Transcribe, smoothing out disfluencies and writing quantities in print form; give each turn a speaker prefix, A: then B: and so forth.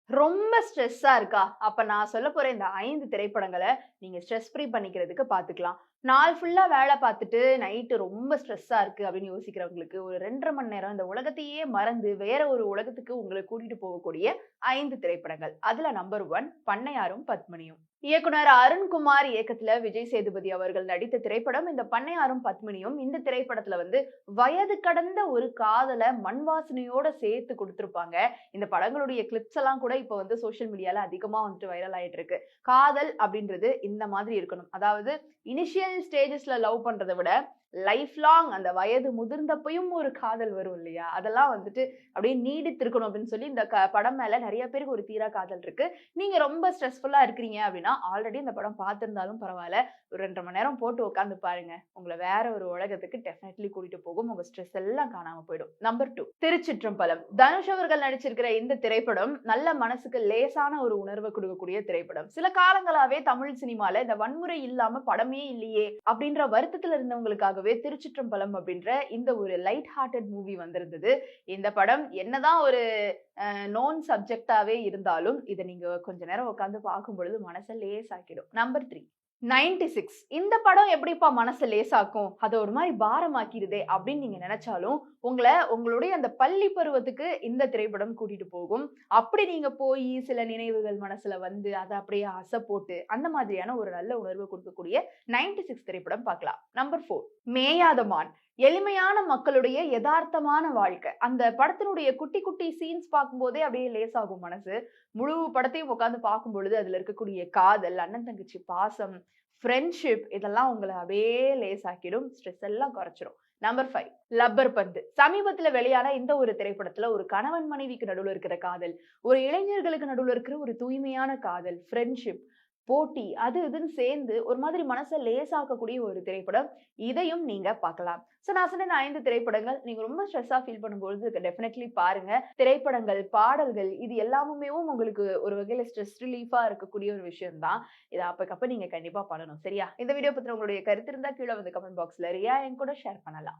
A: ரொம்ப ஸ்ட்ரெஸ்ஸா இருக்கா? அப்ப நான் சொல்லப் போற இந்த 5 திரைப்படங்கள நீங்க ஸ்ட்ரெஸ் ஃப்ரீ பண்ணிக்கிறதுக்கு பாத்துக்கலாம். நாள் ஃபுல்லா வேல பாத்துட்டு, நைட்டு ரொம்ப ஸ்ட்ரெஸ்ஸா இருக்கு அப்படின்னு யோசிக்கிறவங்களுக்கு, ஒரு 2 1/2 மணி நேரம் இந்த உலகத்தையே மறந்து, வேற ஒரு உலகத்துக்கு உங்கள கூட்டிட்டு போகக்கூடிய 5 திரைப்படங்கள். அதுல நம்பர் 1 பண்ணையாரும் பத்மினியும். இயக்குனர் அருண்குமார் இயக்கத்துல விஜய் சேதுபதி அவர்கள் நடித்த திரைப்படம் இந்த பண்ணையாரும் பத்மினியும். இந்த திரைப்படத்துல வந்து வயது கடந்த ஒரு காதல மண் வாசனையோட சேர்த்து குடுத்திருப்பாங்க. இந்த படங்களுடைய கிளிப்ஸ் எல்லாம் கூட இப்ப வந்து சோசியல் மீடியால அதிகமா வந்துட்டு வைரல் ஆயிட்டு இருக்கு. காதல் அப்படின்றது இந்த மாதிரி இருக்கணும். அதாவது இனிஷியல் ஸ்டேஜஸ்ல லவ் பண்றத விட, லைஃப் லாங் அந்த வயது முதிர்ந்தப்பயும் ஒரு காதல் வரும் இல்லையா? அதெல்லாம் வந்துட்டு அப்படியே நீடித்திருக்கணும் அப்படின்னு சொல்லி இந்த படம் மேல நெறைய பேருக்கு ஒரு தீரா காதல் இருக்கு. நீங்க ரொம்ப ஸ்ட்ரெஸ்ஃபுல்லா இருக்கிறீங்க அப்படின்னா, ஆல்ரெடி இந்த படம் பார்த்திருந்தாலும் பரவால்ல. ஒரு 2 1/2 மணி நேரம் போட்டு உட்கார்ந்து பாருங்க. உங்கள வேற ஒரு உலகத்துக்கு டெஃபினெட்லி கூட்டிட்டு போகும். உங்க ஸ்ட்ரெஸ் எல்லாம் காணாம போயிடும். நம்பர் 2 திருச்சிற்றம்பலம். தனுஷ் அவர்கள் நடிச்சிருக்கிற இந்த திரைப்படம் நல்ல மனசுக்கு லேசான ஒரு உணர்வ குடுக்கக்கூடிய திரைப்படம். சில காலங்களாவே தமிழ் சினிமால இந்த வன்முறை இல்லாம படமே இல்லையே அப்படின்ற வருத்தத்துல இருந்தவங்களுக்காகவே திருச்சிற்றம்பலம் அப்படின்ற இந்த ஒரு லைட் ஹார்ட்டட் மூவி வந்திருந்தது. இந்த படம் என்னதான் ஒரு நோன் சப்ஜெக்டாவே இருந்தாலும், இத நீங்க கொஞ்ச நேரம் உட்கார்ந்து பார்க்கும் பொழுது மனச லேசாக்கிடும். நம்பர் 3 96 இந்த படம் எப்படிப்பா மனச லேசாக்கும்? அத ஒரு மாரி பாரமாக்கிருதே அப்படின்னு நீங்க நெனச்சாலும், உங்களுடைய அந்த பள்ளி பருவத்துக்கு இந்த திரைப்படம் கூட்டிட்டு போகும். அப்படி நீங்க போயி சில நினைவுகள் மனசுல வந்து, அத அப்படியே அசை போட்டு, அந்த மாதிரியான ஒரு நல்ல உணர்வு குடுக்கக்கூடிய 96 திரைப்படம் பார்க்கலாம். நம்பர் 4 மேயாத மான். எளிமையான மக்களுடைய எதார்த்தமான வாழ்க்கை. அந்த படத்தினுடைய குட்டி, குட்டி சீன்ஸ் பார்க்கும்போதே அப்படியே லேசாகும் மனசு. முழு படத்தையும் உட்கார்ந்து பார்க்கும் பொழுது, அதுல இருக்கக்கூடிய காதல், அண்ணன் தங்கச்சி பாசம், ஃப்ரெண்ட்ஷிப் இதெல்லாம் உங்கள அப்படியே லேசாக்கிடும். ஸ்ட்ரெஸ் எல்லாம் குறைச்சிரும். நம்பர் 5 லப்பர் பந்து. சமீபத்தில வெளியான இந்த ஒரு திரைப்படத்துல ஒரு கணவன் மனைவிக்கு நடுவுல இருக்கிற காதல், ஒரு இளைஞர்களுக்கு நடுவுல இருக்கிற ஒரு தூய்மையான காதல், ஃப்ரெண்ட்ஷிப், போட்டி அது இதுன்னு சேர்ந்து ஒரு மாதிரி மனச லேசாக்கக்கூடிய ஒரு திரைப்படம். இதையும் நீங்க பார்க்கலாம். நான் சொன்ன இந்த 5 திரைப்படங்கள் நீங்க ரொம்ப ஸ்ட்ரெஸ்ஸா ஃபீல் பண்ணும்பொழுது டெஃபினெட்லி பாருங்க. திரைப்படங்கள், பாடல்கள் இது எல்லாமுமேவும் உங்களுக்கு ஒரு வகையில ஸ்ட்ரெஸ் ரிலீஃபா இருக்கக்கூடிய ஒரு விஷயம் தான். இத அப்பக்கப்ப நீங்க கண்டிப்பா பண்ணணும். சரியா? இந்த வீடியோ பத்தின உங்களுடைய கருத்து இருந்தா கீழ வந்து கமெண்ட் பாக்ஸ்ல ரியா என் கூட ஷேர் பண்ணலாம்.